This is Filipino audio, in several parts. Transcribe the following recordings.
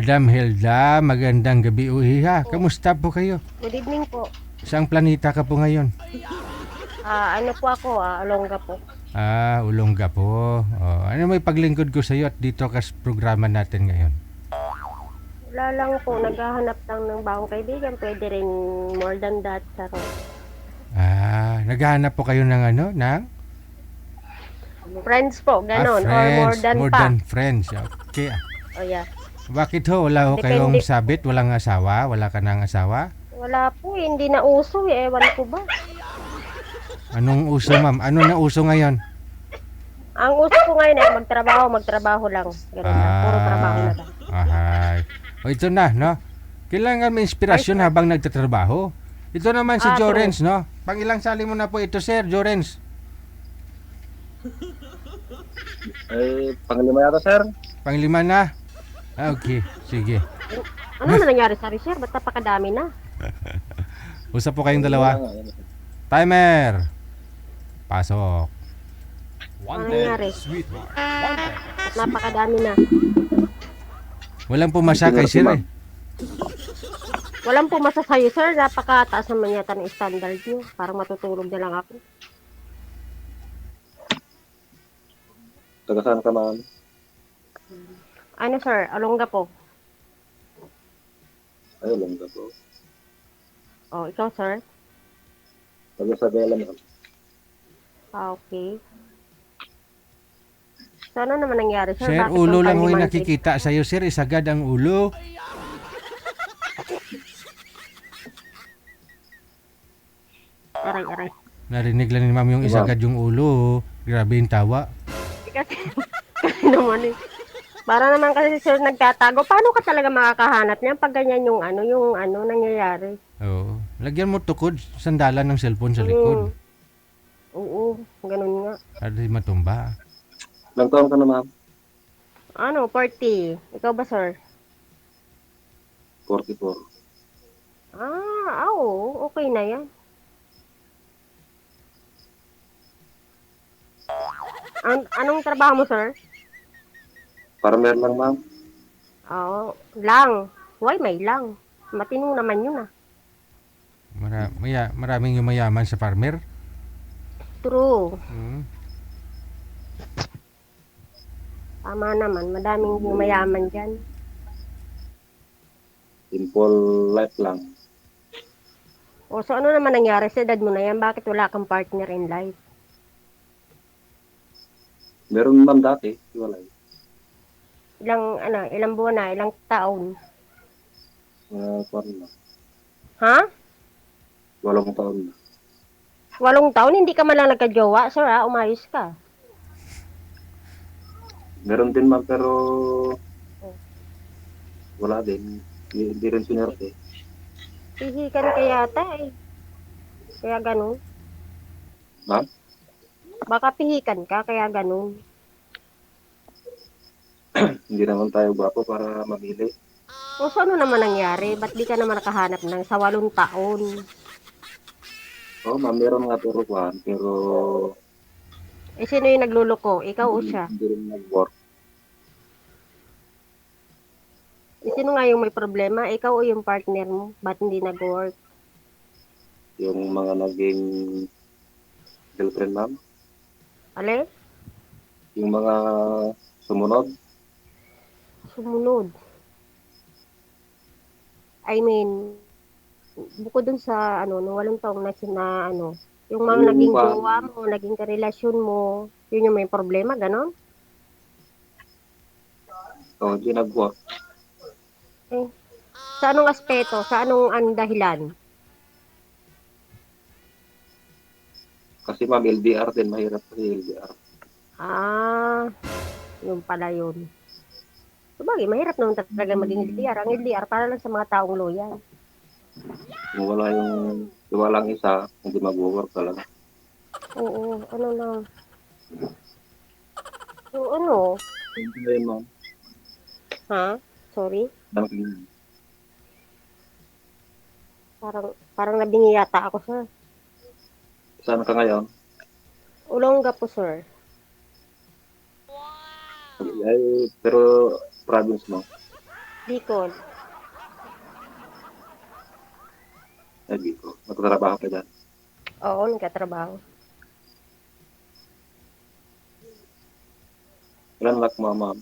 Madam Hilda, magandang gabi uhiha. Po. Kamusta po kayo? Good evening po. Saang planeta ka po ngayon? Ano po ako, Olongga po. Ulongga po. Ano may paglingkod ko sa iyo at dito ka sa programa natin ngayon? Wala lang po, naghahanap lang ng bagong kaibigan. Pwede rin more than that. Saro. Naghahanap po kayo ng ano? Ng? Friends po, ganon. Or more Friends. than More pa. than friends. Okay. O yeah. Bakit ho? Wala ho kayong Depende. sabit? Walang asawa? Wala ka ng asawa? Wala po, hindi na uso eh. Ewan ko ba. Anong uso, ma'am? Ano na uso ngayon? Ang uso ko ngayon ay magtrabaho lang. Ganun lang, puro trabaho na lang. Ahay. Ito na, no? Kailangan may inspirasyon habang nagtatrabaho. Ito naman si Jorens, no? Pangilang sali mo na po ito, Sir Jorens? Panglima yata, sir. Panglima na? Okay, sige. Ano na nangyari sa sir? Ba't napakadami na? Usap po kayong dalawa. Timer! Pasok. Ano nangyari? Ba't napakadami na? Walang pumasa kay Sir eh. Walang pumasa sa'yo, sir. Napakataas naman yata ng standard nyo. Parang matutulog na lang ako. Taga saan ka, ma'am? Ano, sir? Olongga po. Ay, alam ka po. Oh, ikaw, sir? Taga Sabela, ma'am. Okay. So, ano naman nangyari, sir? Sir, Bakit ulo lang ang ho'y monthly? nakikita sa'yo, Sir. Isagad ang ulo. Aray. Narinig lang ni Ma'am yung isagad yung ulo. Grabe yung tawa. Kasi, kasi naman eh. Para naman kasi, sir, nagtatago. Paano ka talaga makakahanap niyan pag ganyan yung nangyayari? Oo. Lagyan mo tukod, sandalan ng cellphone sa likod. Oo, ganun nga. Para di matumba. Ilang taon ka na, ma'am? 40. Ikaw ba, sir? 44. Oo. Okay na yan. Anong trabaho mo, sir? Farmer lang, ma'am. Oo. Lang. Why may lang? Matinong naman yun ah. Maraming yumayaman sa farmer. True. Hmm. Tama naman. Madaming mayaman dyan. Simple life lang. O, so ano naman nangyari sa edad mo na yan? Bakit wala kang partner in life? Meron, ma'am, dati. Wala. Ilang buwan na? Ilang taon? Parang na. Ha? 8 taon na. 8 taon? Hindi ka man lang nagka-jowa, sir ha? Umayos ka. Meron din, ma'am, pero wala din. Hindi rin sinerte. Pihikan ka yata eh. Kaya ganun. Ma'am? Baka pihikan ka, kaya ganun. Hindi naman tayo gwapo para mamili. O so ano naman nangyari? Ba't di ka naman nakahanap ng sa 8 taon? Oo, ma'am, meron nga pero kwan. Pero Eh sino yung nagluloko? Ikaw o siya? hindi rin nag-work. Eh sino nga yung may problema? Ikaw o yung partner mo? Ba't hindi nag-work? Yung mga naging girlfriend, ma'am. Ale? Yung mga sumunod. Sumunod. I mean, bukod dun sa nung 8 taong yung mga Yung naging pa- jowa mo, naging karelasyon mo, yun yung may problema, ganon? Hindi nag-work. Eh, sa anong aspeto? Sa anong dahilan? Kasi ma'am, LDR din. Mahirap kasi LDR. Yung pala yun. Sabagay, mahirap naman talaga maging LDR. Ang LDR para lang sa mga taong loyal. Kung wala yung walang isa, hindi mag-work talaga. Oo, ano na. So, ano? Hindi yun, ma'am. Ha? Sorry? Dang- Parang nabingi yata ako, sir. Saan ka ngayon? Olongga po, sir. Ay, pero province mo. Bicol. Sabi ko, magtatrabaho ka dyan. Oo, nagkatrabaho. Ilan anak mo, ma'am?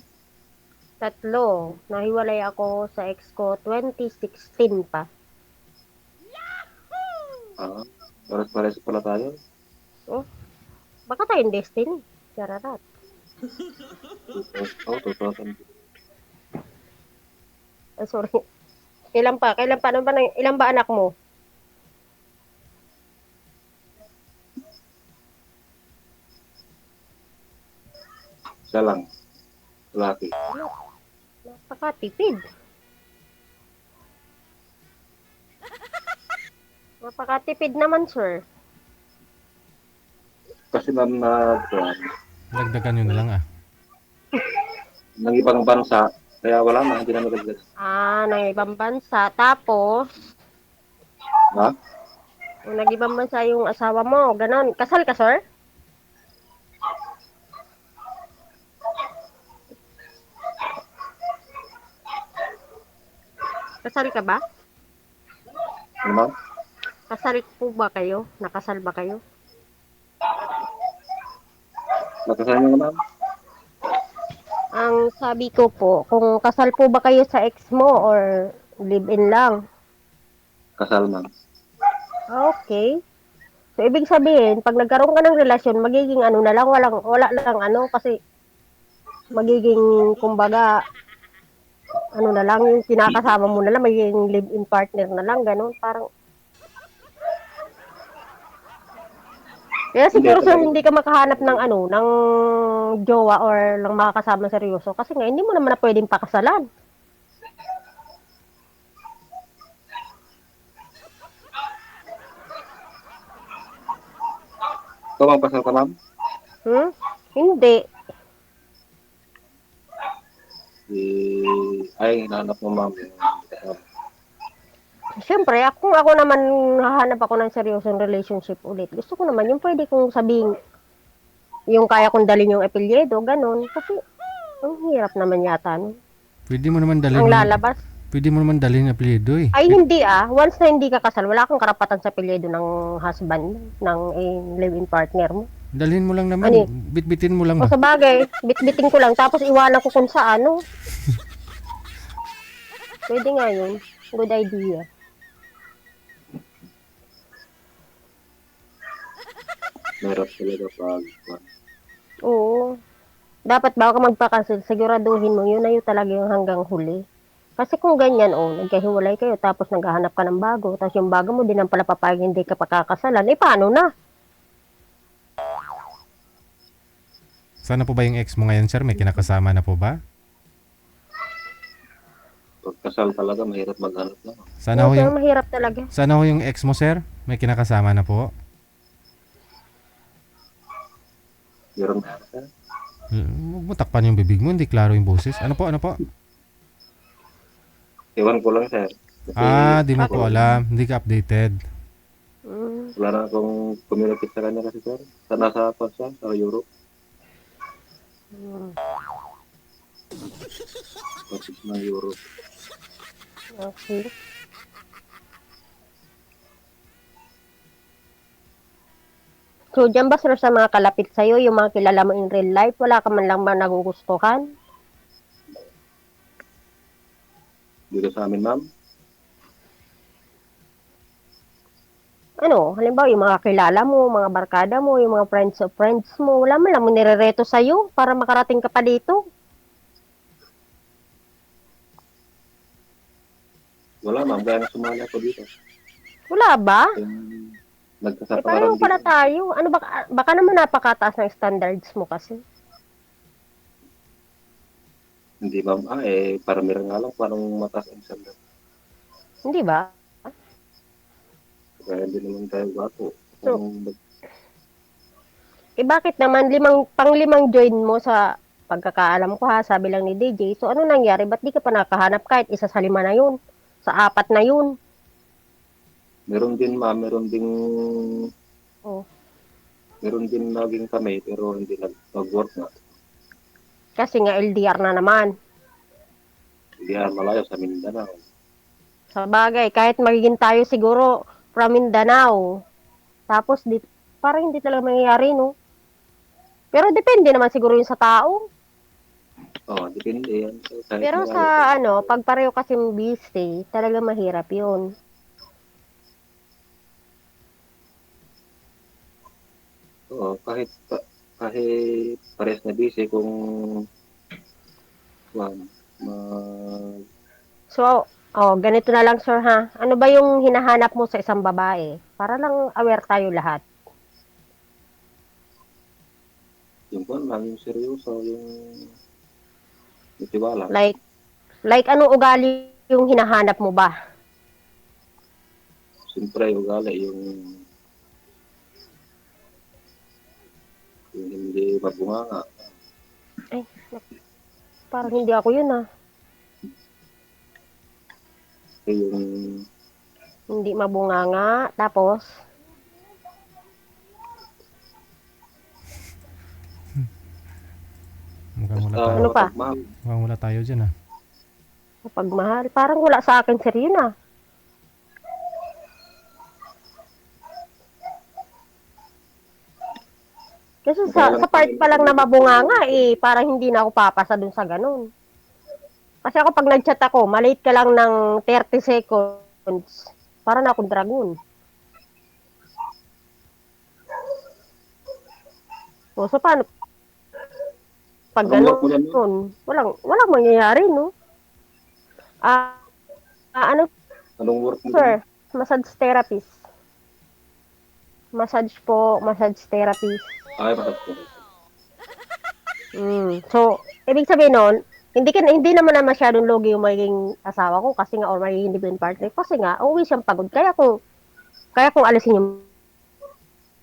3. Nahiwalay ako sa ex ko 2016 pa. Ah, pares-pares pala tayo. Oh, baka tayong destiny. Chararat. 2000. Ah, sorry. Kailan pa? Ano ba, ilan ba anak mo? Siya lang. Lalaki. Napakatipid. Napakatipid naman, sir. Kasi ma'am na Dagdagan nyo na lang ah. ng ibang bansa, kaya wala na, hindi na nagagdas. Ah, ng ibang bansa. Tapos, Ha? kung nag-ibang bansa yung asawa mo, ganon. Kasal ka, sir? Kasal ka ba? Ano ma'am? Kasal po ba kayo? Nakasal ba kayo? Nagkasal niyo na ma'am? Ang sabi ko po, kung kasal po ba kayo sa ex mo or live-in lang? Kasal ma'am. Okay. So, ibig sabihin, pag nagkaroon ka ng relasyon, magiging ano na lang, wala lang ano, kasi magiging, kumbaga, ano na lang, yung kinakasama mo na lang, magiging live-in partner na lang, ganun, parang. Kaya siguro sir, talaga. hindi ka makahanap ng ano, ng jowa or ng makakasama seryoso, kasi nga, hindi mo naman na pwedeng pakasalan. Ikaw ang pasal ka ma'am? Hindi. Ay, hinahanap mo ma'am. Siyempre, ako naman hahanap ako ng seryosong relationship ulit. Gusto ko naman yung pwede kong sabihin, yung kaya kong dalhin yung apelyido, ganun. Kasi, ang hirap naman yata, no? Pwede mo naman dalhin Ang yung, lalabas. pwede mo naman dalhin yung apelyido eh. Ay, hindi ah. Once na hindi ka kasal, wala kang karapatan sa apelyido ng husband, ng live-in partner mo. Dalhin mo lang naman. Ano eh? Bitbitin mo lang O ba? sa bagay, bitbitin ko lang, tapos iwanan ko kung saan, no? Pwede nga yun. Good idea. Mahirap talaga pag Oo. Dapat bago ka magpakasil, siguraduhin mo yun na yun talaga yung hanggang huli. Kasi kung ganyan, nagkahiwalay kayo, tapos naghahanap ka ng bago, tapos yung bago mo din ang pala papayag hindi ka pakakasalan, paano na? Sana po ba yung ex mo ngayon, sir? May kinakasama na po ba? pagkasal talaga, mahirap maghanap na. Sana ho Sir, yung, mahirap talaga. sana ho yung ex mo, sir? May kinakasama na po? Meron na ka. Huwag mo takpan yung bibig mo, hindi klaro yung boses. Ano po, ano po? Iwan ko lang, sir. Kasi Di mo po alam. Hindi ka updated. wala na akong communicate sa kanya kasi, sir. Nasa siya, sa Europe. Kapit ng Europe. Okay. So, dyan ba sir sa mga kalapit sa'yo, yung mga kilala mo in real life, wala ka man lang ba nagugustuhan? Dito sa amin, ma'am. Ano, halimbawa yung mga kilala mo, mga barkada mo, yung mga friends of friends mo, wala man lang mo nirereto sa'yo para makarating ka pa dito. Wala, ma'am. Kaya na sumali ako dito. Wala ba? Nagkasapalaran Pareho pala tayo. Ano, baka naman napakataas ng standards mo kasi. Hindi, ma'am. Parang nga lang. Parang mataas ang standard. Hindi ba? Kaya hindi naman tayo gwapo. So, bakit naman pang-limang join mo sa pagkakaalam ko ha, sabi lang ni DJ. So, ano nangyari? Ba't di ka pa nakahanap kahit isa sa 5 na yun? Sa 4 na yun? meron din, ma'am. Meron din Oh. meron din naging kami pero hindi nag-work na. Kasi nga LDR na naman. Hindi yan malayo sa Mindanao. Sa bagay, kahit magiging tayo siguro from Mindanao, tapos parang hindi talaga mangyayari, no? Pero depende naman siguro yun sa tao. Oo, depende yan. Kahit Pero malayo. sa pag pareho kasi busy, talaga mahirap yun. Oo, kahit pares na busy kung um, ma- So, ganito na lang sir ha. Ano ba yung hinahanap mo sa isang babae? Para lang aware tayo lahat. yung kung lang, yung seryoso, yung tiwala. Like anong ugali yung hinahanap mo ba? Siyempre, ugali, yung hindi mabunganga. Ay, parang hindi ako yun ah. Yung Hindi mabunganga. Tapos, Mukhang wala basta tayo. Ano pa? mapagmahal. Mukhang wala tayo dyan ah. pagmahal. Parang wala sa akin sir yun ah. Kasi sa part pa lang na mabunganga parang hindi na ako papasa dun sa ganun. Kasi ako pag nag-chat ako, malate ka lang ng 30 seconds. Para na akong dragon. So paano? Pag Anong work mo dyan? ganun, walang mangyayari, no? Ano, Anong work mo dyan? sir? Massage therapist. Massage therapist. Ay, masap ko. So, ibig sabihin nun, hindi naman na masyadong logi yung magiging asawa ko kasi nga or magiging living partner kasi nga uwi siyang pagod. Kaya kung alisin yung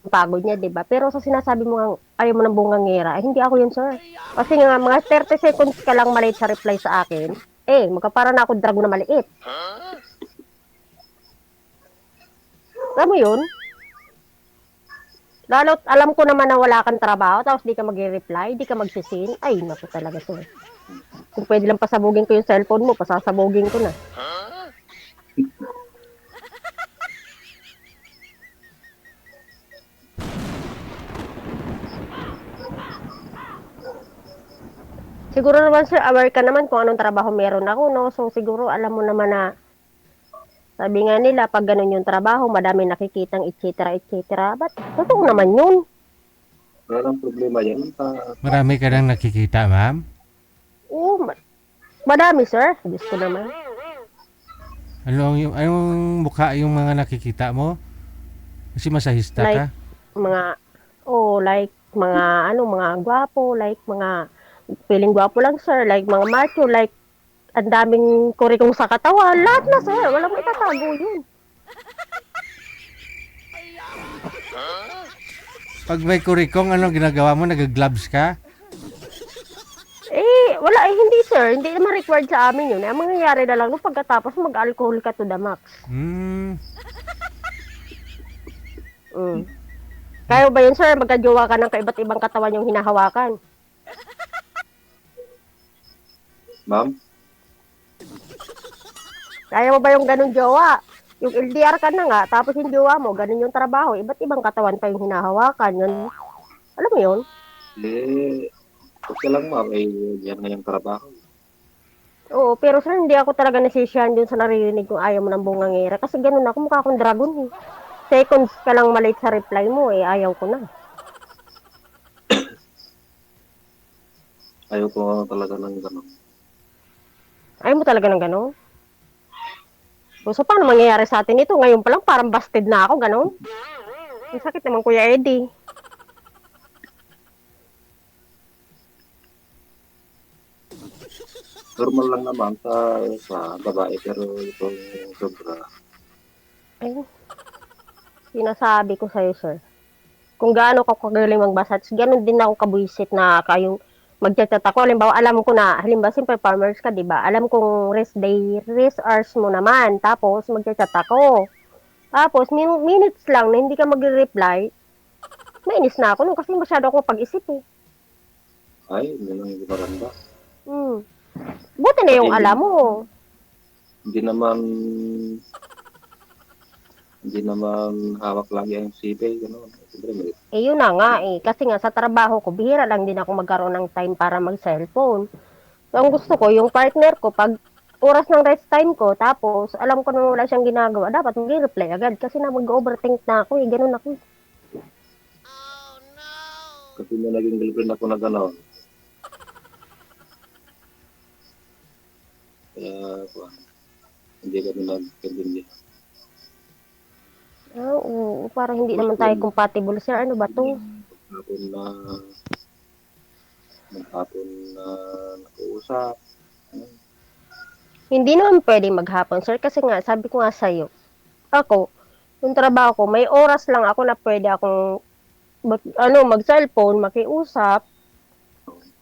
pagod niya, 'di ba? Pero sa sinasabi mo nga ayaw mo ng bungangera, hindi ako yun, sir. Kasi nga mga 30 seconds ka lang malate sa reply sa akin, magkapara na ako dragon na maliit. Alam mo yun? Lalo't alam ko naman na wala kang trabaho, tapos di ka mag-reply, di ka magsisin. Ay, naku talaga, sir. Kung pwede lang pasabugin ko yung cellphone mo, pasasabugin ko na. Siguro naman, sir, aware ka naman kung anong trabaho meron ako, no? So, siguro alam mo naman na sabi nga nila, pag ganun yung trabaho, madami nakikitang et cetera. But, totoo naman yun. Wala lang problema yan. Marami ka nang nakikita, ma'am? Oo, madami, sir. Diyos ko naman. Anong mukha yung mga nakikita mo? Kasi masahista ka? Like, mga gwapo, like, mga, feeling gwapo lang, sir. Like, mga macho, like, ang daming kurikong sa katawan. Lahat na, sir. Walang may tatago yun. Pag may kurikong, ano ginagawa mo? Nag-gloves ka? Wala, hindi, sir. Hindi naman required sa amin yun. Ang mangyayari na lang, nung pagkatapos, mag-alcohol ka to the max. Kaya ba yun, sir? Magkajowa ka ng kaiba't ibang katawan yung hinahawakan. Ma'am? Kaya mo ba yung ganun jowa? Yung LDR ka na nga, tapos yung jowa mo, ganun yung trabaho, iba't ibang katawan pa yung hinahawakan. Yun. Alam mo yun? Okay lang ma'am, yan nga yung trabaho. Oo, pero sir, hindi ako talaga nasisiyahan dun sa naririnig kung ayaw mo ng bungangera. Kasi ganun ako, mukha akong dragon eh. Seconds ka lang malate sa reply mo, ayaw ko na. Ayaw ko talaga ng gano'n. Ayaw mo talaga ng ganun? So, paano mangyayari sa atin ito? Ngayon pa lang, parang busted na ako, ganun. Ang sakit naman, Kuya Eddie. Normal lang naman sa babae, pero itong sobra. Ay, sinasabi ko sa'yo, sir. Kung gaano ka kagaling magbasat, ganun din ako kabuisit na kayong magchat-chat ako. Halimbawa, alam ko na, simple farmers ka, di ba? Alam kong rest hours mo naman. Tapos, magchat-chat ako. Tapos, minutes lang na hindi ka magre-reply, nainis na ako nun kasi masyado ako pag-isip eh. Ay, hindi lang yung maganda. Buti na yung Pati alam mo. hindi naman hindi naman hawak lagi ang sipil, gano'n. Siyempre, may Eh, yun na nga eh. Kasi nga sa trabaho ko, bihira lang din ako magkaroon ng time para mag-cellphone. So, ang gusto ko, yung partner ko, pag oras ng rest time ko, tapos alam ko na wala siyang ginagawa, dapat mag-reply agad. Kasi na mag-overthink na ako eh. Ganun ako. kasi may naging girlfriend ako na gano'n. Kaya, kuwan, hindi kami nagkaintindihan. Ah, oo, parang hindi naman Gusto tayo compatible, sir. Ano ba to? maghapon na maghapon na nag-uusap. Hindi naman pwede maghapon, sir. Kasi nga, sabi ko nga sa'yo, ako, yung trabaho ko, may oras lang ako na pwede akong mag-cellphone, makiusap.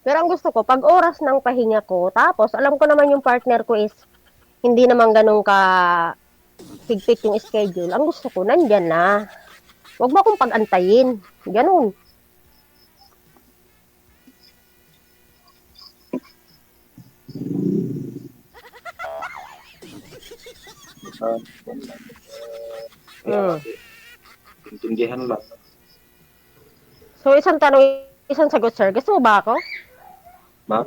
Pero ang gusto ko, pag oras ng pahinga ko, tapos alam ko naman yung partner ko is hindi naman ganun ka higpit yung schedule. Ang gusto ko, nandyan na. Huwag mo akong pag-antayin. Ganun. Ah, Mm. intindihan lang. So, isang tanong, isang sagot, sir. Gusto mo ba ako? Ma,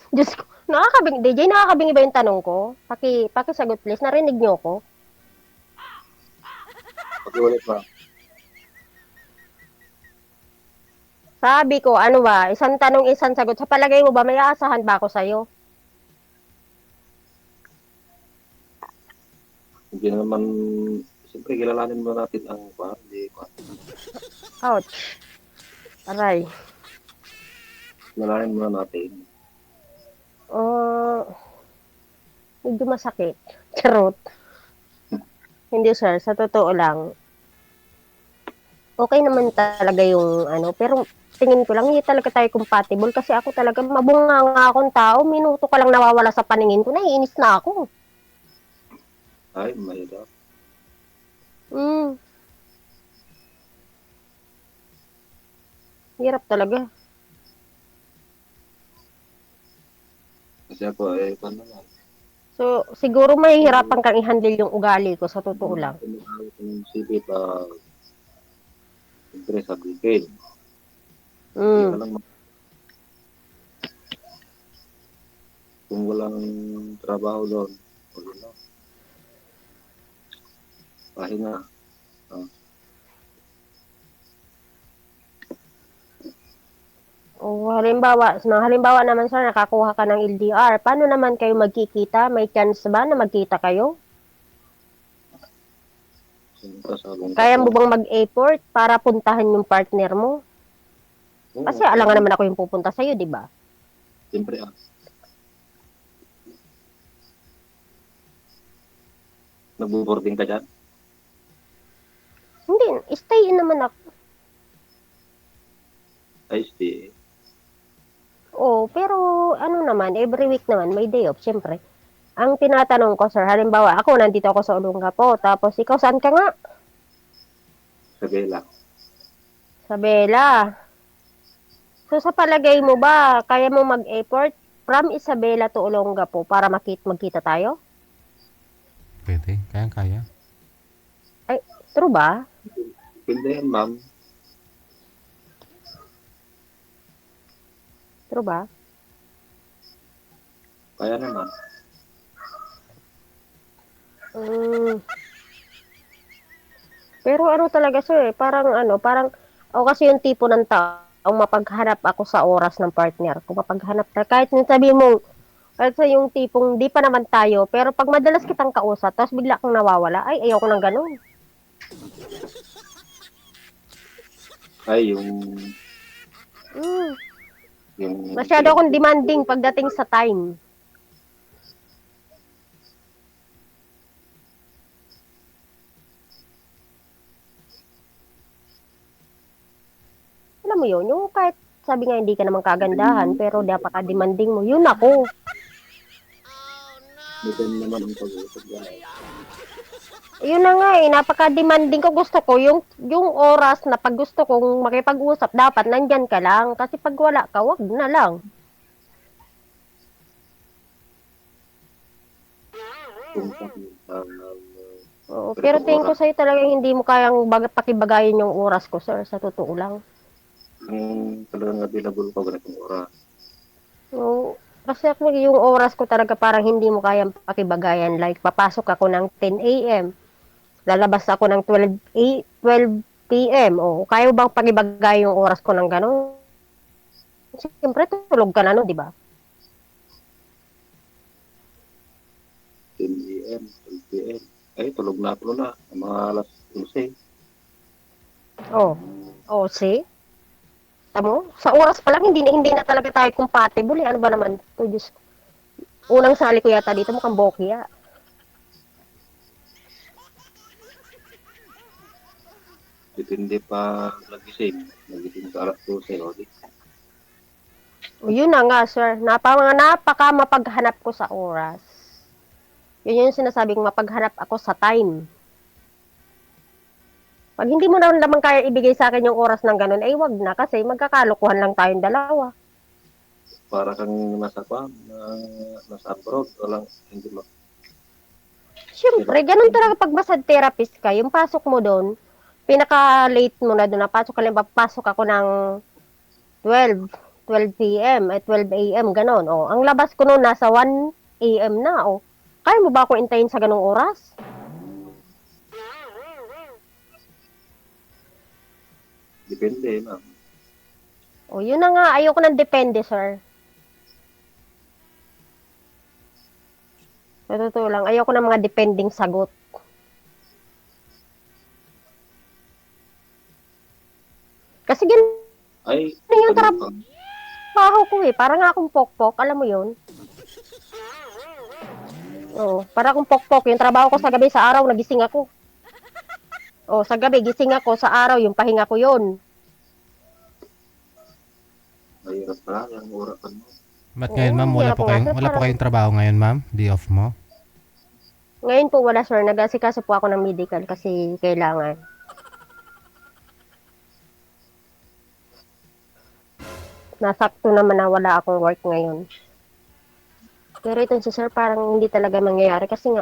Diyos ko. DJ, nakakabingi ba yung tanong ko? Pakisagot, please. Narinig niyo ko? pag-ulit ma. Sabi ko, ano ba? Isang tanong, isang sagot. Sa palagay mo ba, may aasahan ba ako sa'yo? Hindi naman, siyempre kilalanin mo natin ang kuwan, hindi kuwan. Ouch. Aray. Kilalanin mo natin. Oh, medyo masakit. Charot. Hindi, sir. Sa totoo lang, okay naman talaga yung ano, pero tingin ko lang, hindi talaga tayo compatible kasi ako talaga mabunga nga akong tao, minuto ka lang nawawala sa paningin ko, naiinis na ako. Ay, mahirap. Hmm, hirap talaga. Kasi ako, kuwan naman. So, siguro mahihirapan kang i-handle yung ugali ko, sa totoo lang. Tumawag ng sipi pa, siyempre sa bukid. Hindi ka Hmm, lang kung walang trabaho doon, wala na. Pahinga. o halimbawa naman sir, nakakuha ka ng LDR, paano naman kayo magkikita? May chance ba na magkita kayo? Sinta sa lungkot. Kaya mo bang mag-effort para puntahan yung partner mo? Oo, Kasi alangan naman ako yung pupunta sa'yo, di ba? siyempre nagbo-boarding ka dyan? Hindi, stay in naman ako. Ay, stay. Oo, pero ano naman, every week naman, may day off, syempre. Ang tinatanong ko, sir, halimbawa, ako nandito ako sa Olongapo, tapos ikaw saan ka nga? Sa Bela. Sa Bella. So, sa palagay mo ba, kaya mo mag-effort from Isabela to Olongapo para magkita tayo? Pwede. Kaya. Ay, true ba? Pwede yan, ma'am. True ba? Kaya naman. Mm. Pero ano talaga sir, parang ako kasi yung tipo ng taong mapaghanap ako sa oras ng partner ko. Mapaghanap na, kahit sabi mo, kahit sa yung tipong di pa naman tayo, pero pag madalas kitang kausap, tapos bigla kang nawawala, ay ayoko nang ganun. Ay, Mm. yung Masyado akong demanding pagdating sa time. Alam mo yun, yung kahit sabi nga hindi ka naman kagandahan, pero napaka-demanding mo, yun ako. Dito naman ang pag-uusap dyan. Yun na nga napaka-demanding ko. Gusto ko yung oras na pag gusto kong makipag-usap, dapat nandyan ka lang. Kasi pag wala ka, wag na lang. Tungkol sa Oo, pero ganitong tingin ko oras. sa'yo talagang hindi mo kayang pakibagayin yung oras ko, sir, sa totoo lang. Kung talagang available ka ganitong oras. Oo, kasi ako yung oras ko talaga parang hindi mo kayang pakibagayan. Like, papasok ako ng 10 a.m., lalabas ako ng 12 p.m. O, kaya mo bang pakibagayan yung oras ko ng gano'n? Siyempre, tulog ka na nun, di ba? 10 a.m., 12 p.m. Ay, tulog na ako na. Mga alas 11. Oh, oh, see? Tamo, sa oras pa lang, hindi na talaga tayo compatible. Eh. Ano ba naman? To, Diyos. Unang sali ko yata dito, mukhang bokya. Depende pa nagising. Nagising sa alas 12. O, di. O, yun na nga, sir. Napaka mapaghanap ko sa oras. Yun yung sinasabing mapaghanap ako sa time. Pag hindi mo naman kaya ibigay sa akin yung oras ng ganun, ay wag na kasi magkakalokohan lang tayong dalawa. Para kang nasa pa, nasa abroad. Walang, hindi mo. Siyempre, ganun talaga pag massage therapist ka, yung pasok mo doon, pinaka-late mo na doon, napasok ka lang, papasok ako ng 12 p.m. at 12 a.m. ganon. Oh, ang labas ko noon nasa 1 a.m. na. Oh. Kaya mo ba ako intayin sa ganong oras? Depende, ma'am. O, yun na nga. Ayoko ng depende, sir. Sa totoo lang, ayoko ng mga depending sagot. Kasi ganun Ay, yung tanong ka. trabaho ko eh. Parang nga akong pokpok. Alam mo yun? Oo, para akong pokpok. Yung trabaho ko sa gabi, sa araw, nagising ako. O, sa gabi, gising ako. Sa araw, yung pahinga ko yun. Mahirap pala yung orasan mo. Ba't ngayon, Oo, ma'am, hirap nga, sir. wala po Parang, kayong trabaho ngayon, ma'am? Day off mo? ngayon po wala, sir. Nag-asikaso po ako ng medical kasi kailangan. Nasakto naman na wala akong work ngayon. Pero itong si sir, parang hindi talaga mangyayari kasi nga,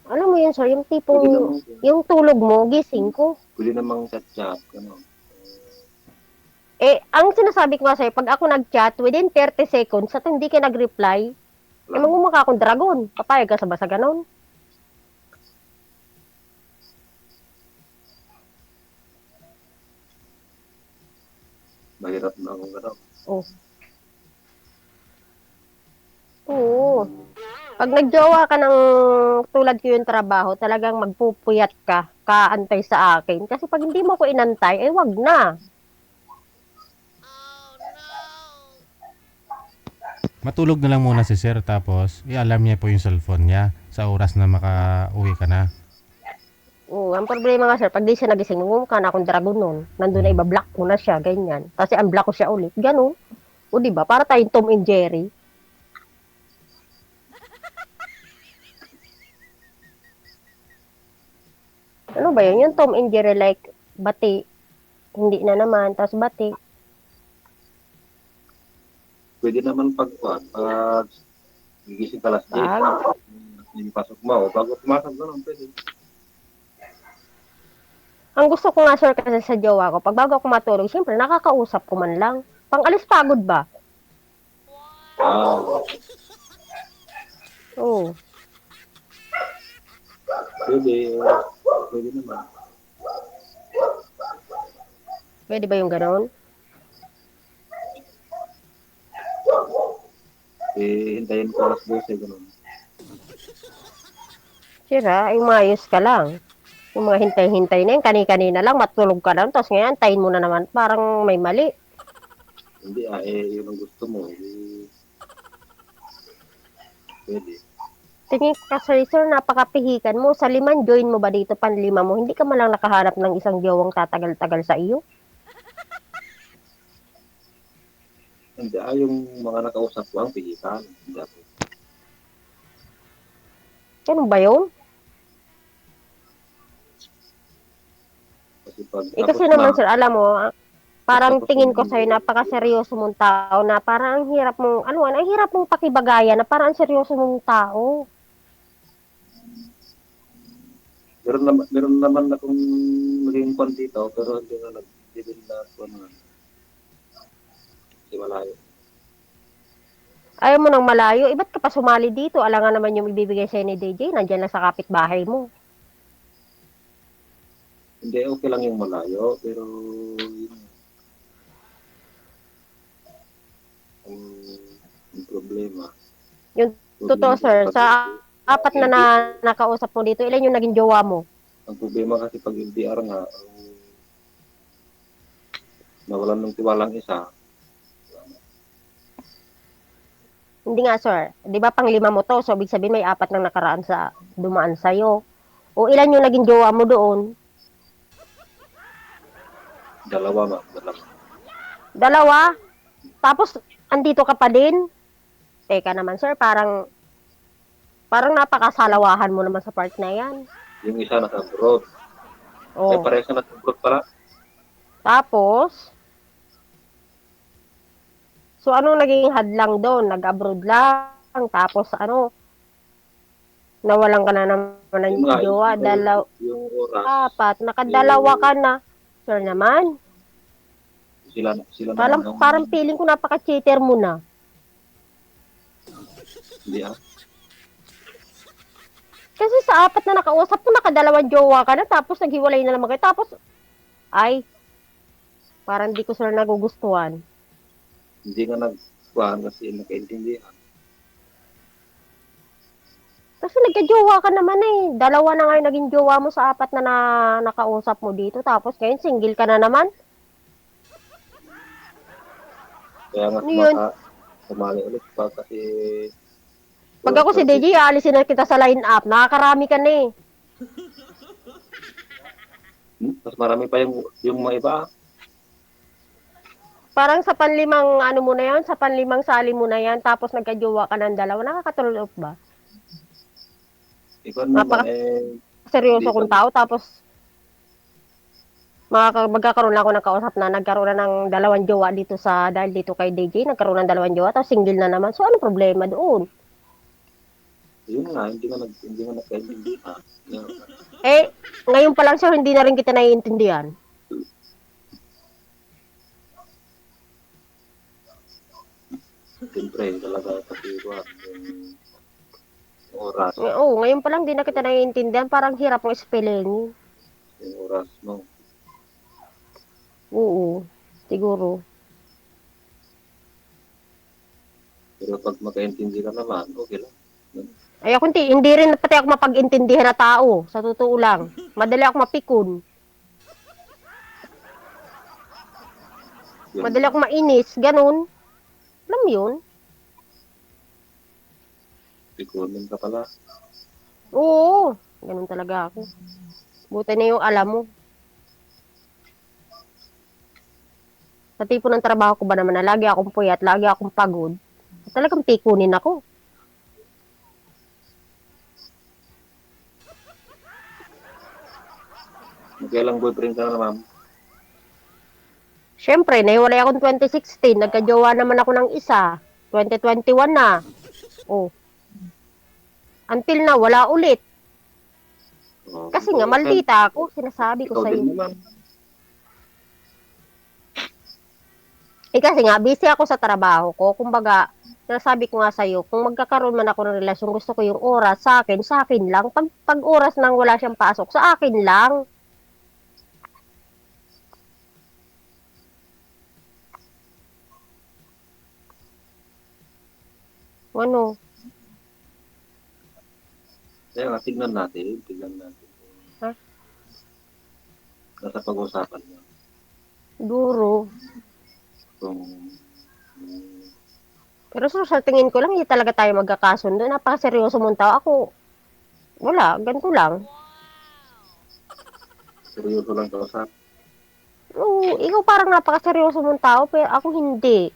alam mo yun, sir, yung Pwede tipong, namang, yung tulog mo, gising ko. pwede namang chat-chat. Ano. Eh, ang sinasabi ko nga sa'yo, pag ako nag-chat, within 30 seconds, at hindi ka nag-reply, eh, Lang. magmumukha akong dragon. Papayag ka sa basa ganon. Mahirap na akong gano'n. Oh. Oo. Pag nagjowa ka ng tulad ko yung trabaho, talagang magpupuyat ka, kaantay sa akin. Kasi pag hindi mo ko inantay, eh wag na. Matulog na lang muna si sir tapos i-alarm niya po yung cellphone niya sa oras na makauwi ka na. Oo, ang problema nga sir, pag di siya nagising, mukha na akong dragon nun. Nandun na iba-block ko na siya, ganyan. Kasi unblock ko siya ulit, ganun. O diba, para tayong Tom and Jerry. Ano ba yun? Yung Tom and Jerry like, bati, hindi na naman, tapos bati. Pwede naman pag gigising ka alas 10, Pag, yung pasok mo, o bago pumasok gano'n, pwede. ang gusto ko nga sir kasi sa jowa ko, pag bago ako matulog, syempre nakakausap ko man lang. Pang-alis pagod ba? Ah, Oo. pwede, pwede naman. Pwede ba yung ganon? Hintayin ko alas 12, gano'n. Sira, ay umayos ka lang. Yung mga hintay-hintay na yun, kani-kanina lang, matulog ka lang, tapos ngayon, antayin mo na naman, parang may mali. Hindi, yun ang gusto mo. Pwede. Tingin ka, sir, napakapihikan mo. Sa liman, join mo ba dito, panlima mo? Hindi ka man lang nakaharap ng isang jowang tatagal-tagal sa iyo? Hindi, yung mga nakausap ko ang pihitan. Hindi ako. Ano ba yun? Kasi pag Eh tapos kasi na, naman, sir, alam mo, parang tapos tingin ko na, sa'yo, napakaseryoso mong tao na parang ang hirap mong, ano, ang hirap mong pakibagayan na parang ang seryoso mong tao. meron naman akong naging kwan dito, pero hindi na hindi din na kwan nga. Hindi malayo. Ayaw mo ng malayo, ba't ka pa sumali dito? Alangan naman yung ibibigay sa'yo ni DJ, nandyan lang sa kapitbahay mo. Hindi, okay lang yung malayo, pero yun, ang problema. Yung totoo, sir, sa apat na nakausap mo dito, ilan yung naging jowa mo? Ang problema kasi pag LDR nga, nawalan ng tiwalang isa, Hindi nga, sir. Di ba pang lima mo to? So, ibig sabihin may apat nang nakaraan sa dumaan sa'yo. O ilan yung naging jowa mo doon? dalawa. Dalawa? Tapos, andito ka pa din? Teka naman, sir. Parang napakasalawahan mo naman sa part na yan. Yung isa nasa abroad. Ay, Oh. parehas na nasa abroad pala. Tapos, so anong naging hadlang doon? Nag-abroad lang. Tapos, nawalan ka na naman ng Yung nga, jowa. yung oras, Apat. Nakadalawa ka na. Sir naman. sila naman ang, Parang feeling ko napaka-cheater mo na. hindi Kasi sa apat na nakausap mo, nakadalawang jowa ka na, tapos naghiwalay na naman kayo. Tapos, parang di ko sir nagugustuhan. hindi nga nagkuhan kasi nakaintindihan. Kasi nagka-jowa ka naman eh. Dalawa na nga yung naging jowa mo sa apat na nakausap mo dito. Tapos ngayon, single ka na naman. Kaya nga Ano yun? sumali ulit pa kasi Pag ako si DJ, aalisin na kita sa line-up. Nakakarami ka na eh. mas marami pa yung mga iba. Parang sa panlimang ano mo na yan, sa panlimang sali mo na yan, tapos nagka-jowa ka ng dalawa. Nakakatulog ba? Ikaw naman Seryoso kong tao, tapos magkakaroon ako ng kausap na nagkaroon na ng dalawang jowa dito dahil dito kay DJ, nagkaroon ng dalawang jowa, tapos single na naman. So, ano problema doon? yun nga, hindi nga nakaintindihan. Eh, ngayon pa lang siya, hindi na rin kita naiintindihan. Siyempre, talaga kasi yung oras, Oo, ngayon pa lang, hindi na kita naiintindihan. Parang hirap ng spelling. yung oras mo. Oo, siguro. Pero pag makaintindi ka naman, okay lang. Ay, ako hindi rin pati ako mapag-intindihan na tao. Sa totoo lang. Madali ako mapikon. Yun. Madali ako mainis. Ganun. Alam mo yun? Pikunin ka pala. Oo. Ganun talaga ako. Buti na yung alam mo. Sa tipo ng trabaho ko ba naman na lagi akong puyat, lagi akong pagod. Talagang pikunin ako. Magkailang boyfriend ka na, ma'am? Siyempre, nahiwalay akong 2016. Nagka-jowa naman ako ng isa. 2021 na. Oh. Until na, wala ulit. Oh, Kasi nga, maldita ako. Sinasabi ko ikaw sa'yo. din naman. Kasi nga, busy ako sa trabaho ko. Kumbaga, sinasabi ko nga sa'yo, kung magkakaroon man ako ng relasyon, gusto ko yung oras sa akin lang. Pag oras nang wala siyang pasok, sa akin lang. Ano? Kaya nga, tignan natin. Ha? Nasa pag-usapan mo. Siguro. Kung Pero sa tingin ko lang, hindi talaga tayo magkakasundo. Napakaseryoso mong tao. Ako, wala, ganito lang. seryoso lang kausap. Oo, ikaw parang napakaseryoso mong tao, pero ako hindi.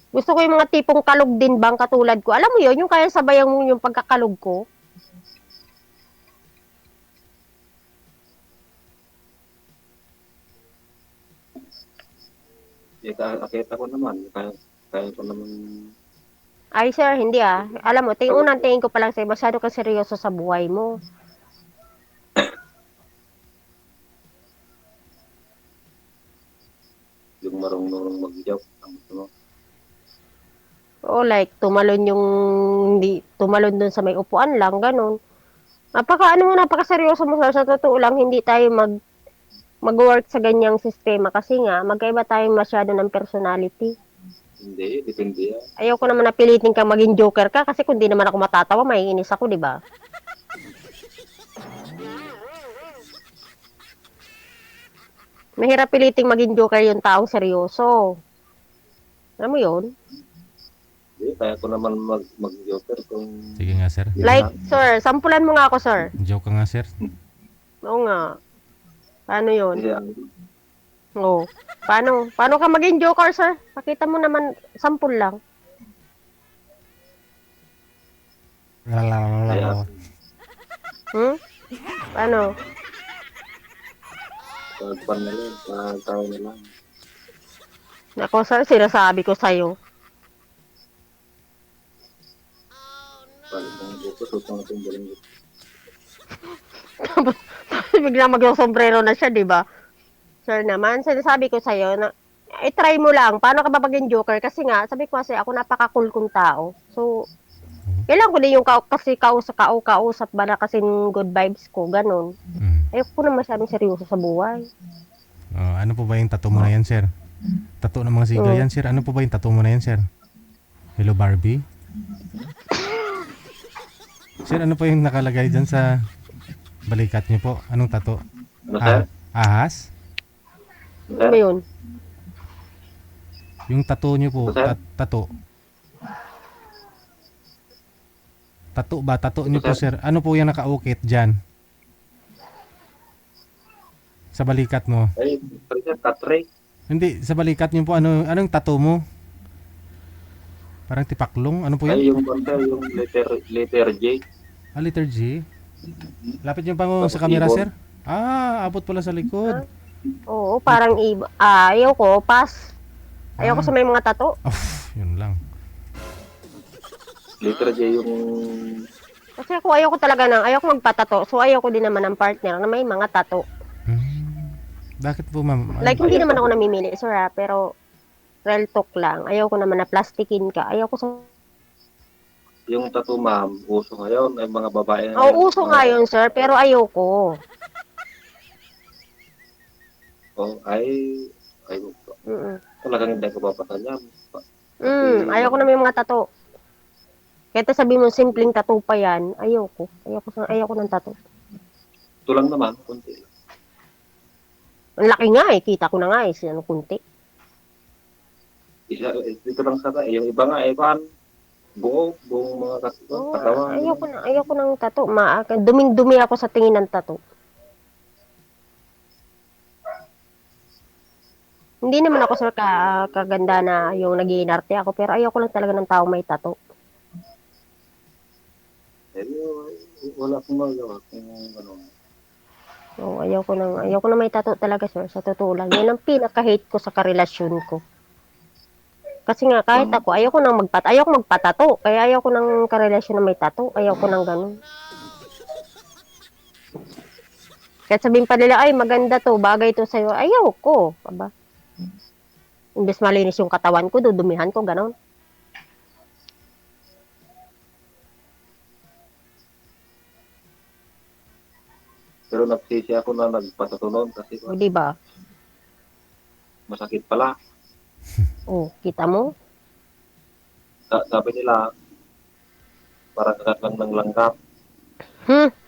Gusto ko yung mga tipong kalog din bang katulad ko. Alam mo yun, yung kaya sabayan mo yung pagkakalog ko. Akita ko naman. Kaya ko naman Ay, sir, hindi ah. Alam mo, unang tingin ko pa lang sa'yo, masyado kang seryoso sa buhay mo. Yung marunong mag-joke. Ang gusto mo. O like, tumalon dun sa may upuan lang, ganun. Napaka seryoso mo sir, sa totoo lang, hindi tayo mag-work sa ganyang sistema kasi nga, magkaiba tayo masyado ng personality. Hindi, depende yan. Ayoko naman napilitin kang maging joker ka kasi kung di naman ako matatawa, maiinis ako, di ba? Mahirap piliting maging joker yung taong seryoso. Alam mo yun? Hindi, kaya ko naman mag-joker kung... Sige nga, sir. Like, sir, sampulan mo nga ako, sir. Joke ka nga, sir. Oo nga. Paano yun? Kasi Oo. Paano ka maging joker, sir? Pakita mo naman, sampul lang. Lalalala. Hmm? Paano? pagpan na lang, pagtao na lang. Ako, sir, sinasabi ko sa'yo. Balik ng buko, tutong itong galing. Biglang mag-sombrero na siya, di ba? Sir naman, sinasabi ko sa'yo na, try mo lang. Paano ka ba maging joker? Kasi nga, sabi ko kasi, ako napaka-cool kong tao. So, kailangan ko din yung kasi kausap ba na kasing good vibes ko, ganun. Ayoko po na masyadong seryoso sa buhay. Ano po ba yung tattoo mo na yan, sir? Tattoo ng mga siga yan, sir. Ano po ba yung tattoo mo na yan, sir? Hello, Barbie? Sir, ano po yung nakalagay dyan sa balikat niyo po? Anong tattoo? Ano, sir? Ahas? Ano ba yun? Yung tattoo niyo po, Sir? tattoo. Tattoo ba? Tattoo niyo po, sir. Ano po yung nakaukit dyan? Sa balikat mo. Ay, sir, katray. Hindi, sa balikat niyo po, anong tattoo mo? Parang tipaklong? Ano po Ay, yun? yung banda, yung letter J. Letter G? Lapit niyo pa mo sa camera, ibon. sir? Abot pala sa likod. Oo, parang ayaw ko, pass. Ayaw ko sa may mga tato. Yun lang. Letter J yung... Kasi ako ayaw ko magpatato. So ayaw ko din naman ng partner na may mga tato. Bakit po, ma'am? Like hindi naman ako namimili, sir ha, pero real talk lang. Ayaw ko naman na plastikin ka. Ayaw ko sa... Yung tattoo, ma'am, uso ngayon. Ay, mga babae na... Oo, uso nga yun, sir, pero ayaw ko. Oh, ay... Talagang hindi ko papatan yan. Ayaw ko na may mga tato. Kahit sabihin mo simpleng tato pa yan, ayaw ko. Ayaw ko ng tato. Ito lang naman, kunti lang. Ang laki nga eh, kita ko na nga eh, sino kunti. Dito lang sa yung iba nga, kan, buong mga katawan. Ayaw ko ng tato. Duming-dumi ako sa tingin ng tato. Hindi naman ako sir kaganda na yung nag-iinarte ako, pero ayaw ko lang talaga ng tao may tato. Wala akong magawa kung ano. So, ayaw ko na may tato talaga sir, sa totoo lang. Yan ang pinaka-hate ko sa karelasyon ko. Kasi nga kahit ako, ayaw ko magpatato. Kaya ayaw ko ng karelasyon na may tato. Ayaw ko ng ganun. Kahit sabihin pa nila, ay maganda to, bagay to sa'yo. Ayaw ko. Aba. Imbes malinis yung katawan ko, dudumihan ko, ganun. Pero nagsisi ako na nagpatato noon kasi O, di ba? masakit pala. O, kita mo? Sabi nila, parang kagat lang ng langgam.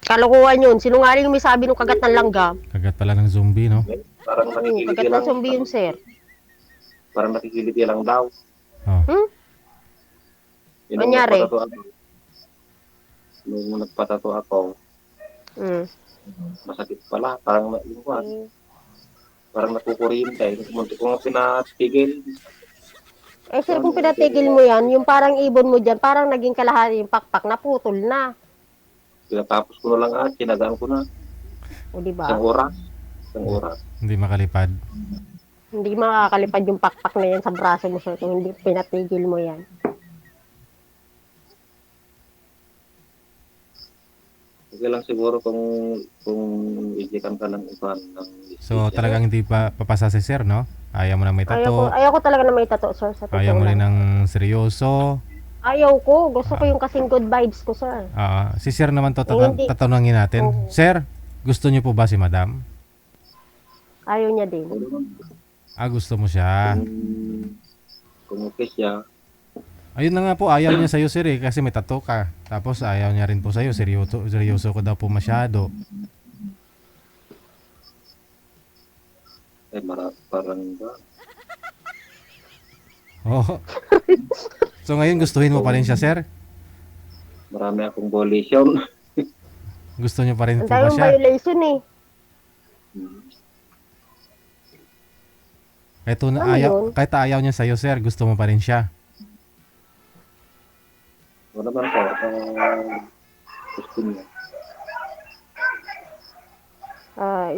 Kalokohan yun. Sinungaling yung may sabi nung kagat ng langgam. Kagat pala ng zombie, no? Parang nakikiliti Kagat lang. ng zombie yun, sir. Parang nakikiliti lang daw. Yun ang Nangyari? nagpatato ako. Nung nagpatato ako, masakit pala. Parang parang nakukuryente. Munti ko nga pinatigil. Sir, kung pinatigil mo yan, yung parang ibon mo dyan, parang naging kalahati yung pakpak, naputol na. Pinatapos ko na lang kinagaan ko na. O, di ba? Isang oras. Hindi makalipad. Hindi makakalipad yung pakpak na yan sa braso mo, sir, kung hindi pinatigil mo yan. Okay lang siguro kung ijikan ka ng iba ng So istisya. talagang hindi pa papasa si sir, no? Ayaw mo na may tato, Ayaw ko talaga na may tattoo, sir, sa ayaw totoo mo rin lang. ng seryoso. Ayaw ko. Gusto ko yung kasing good vibes ko, sir. Si sir naman to Hindi. tatanungin natin. Oo. Sir, gusto niyo po ba si madam? Ayaw niya din. Gusto mo siya. Kung okay siya, Ayun na nga po, ayaw niya sa'yo sir kasi may tato ka. Tapos ayaw niya rin po sa'yo, seryoso ko daw po masyado. parang ba? Oh. So ngayon gustuhin mo pa rin siya sir? Marami akong violation. Gusto niyo pa rin Ang po ba daming siya? violation eh. Kahit ayaw niya sa'yo sir, gusto mo pa rin siya. Wala naman po. Gusto niya.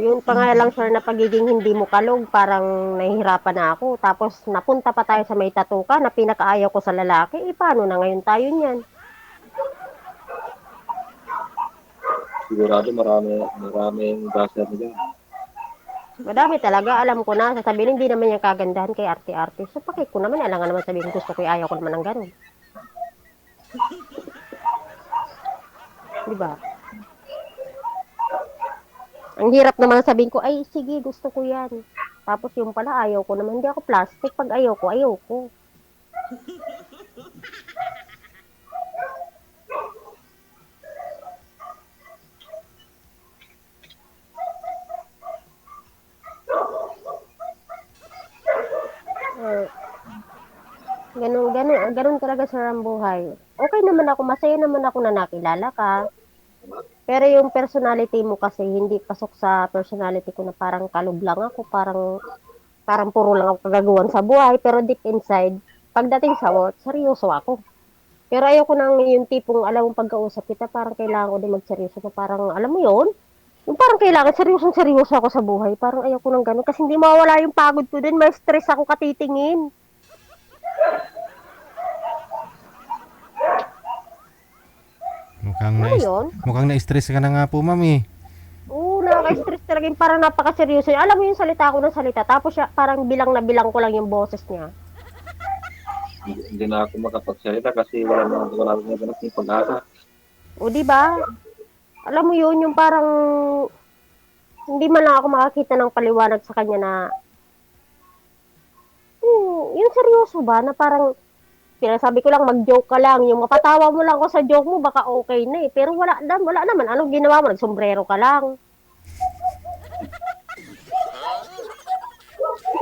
Yun pa nga lang, sir, na pagiging hindi mo kalog, parang nahihirapan na ako. Tapos napunta pa tayo sa may tattoo ka na pinakaayaw ko sa lalaki. Paano na ngayon tayo niyan? Sigurado maraming basa nila. Madami talaga, alam ko na. Sasabihin, hindi naman yung kagandahan kay arte-arte. So, pakit ko naman, alam nga naman sabihin, gusto ko, ayaw ko naman ng ganun. Diba? Ang hirap naman sabihin ko, ay, sige, gusto ko yan. Tapos yung pala, ayaw ko naman. Hindi ako plastic. Pag ayaw ko, ayaw ko. Ganun talaga sa buhay. Okay naman ako, masaya naman ako na nakilala ka. Pero yung personality mo kasi hindi pasok sa personality ko na parang kalog lang ako, parang puro lang ako kagagawan sa buhay, pero deep inside, pagdating sa work, seryoso ako. Pero ayoko nang yung tipong alam mong pagkausap kita, parang kailangan ko din magseryoso na parang alam mo yon. Yung parang kailangan seryoso ako sa buhay, parang ayoko nang ganun kasi hindi mawala yung pagod ko din, may stress ako katitingin. Mukhang na-stress ka na nga po, mami. Oo, nakaka-stress talaga yung parang napaka-seryoso. Alam mo yung salita ko ng salita, tapos siya, parang bilang na bilang ko lang yung boses niya. Hindi na ako makapagsalita kasi wala na ganap yung pag-asa. O, di ba? Alam mo yun, yung parang hindi man lang ako makakita ng paliwanag sa kanya na yung seryoso ba, na parang sinasabi ko lang, mag-joke ka lang. Yung mapatawa mo lang ako sa joke mo, baka okay na eh. Pero wala naman. Anong ginawa mo? Nagsombrero ka lang.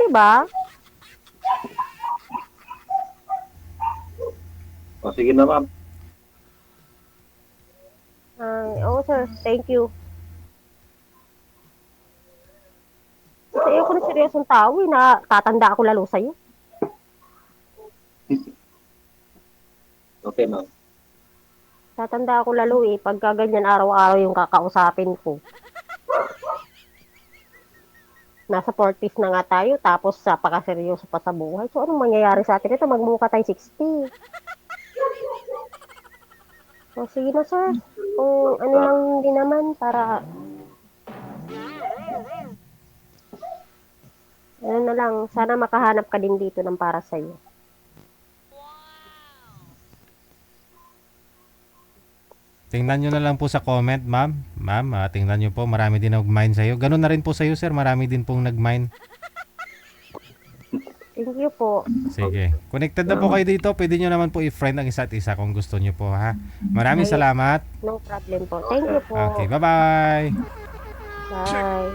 Diba? O, sige na, ma'am. Oo, sir. Thank you. Kasi ayoko na seryosong tao eh, na tatanda ako lalo sa'yo. Okay, ma'am. Tatanda ako lalo eh, pagka ganyan araw-araw yung kakausapin ko. Nasa 40s na nga tayo, tapos napakaseryoso pa sa buhay. So, anong mangyayari sa atin ito? Magmukha tayo 60. So, sige na, sir. Kung ano lang din naman, para ano na lang, sana makahanap ka din dito ng para sa'yo. Tingnan nyo na lang po sa comment, ma'am. Ma'am, tingnan nyo po, marami din nag-mine sa'yo. Ganun na rin po sa'yo, sir. Marami din pong nag-mine. Thank you po. Sige. Connected na po kayo dito. Pwede nyo naman po i-friend ang isa't isa kung gusto nyo po, ha? Maraming salamat. No problem po. Thank you po. Okay, bye-bye. Bye.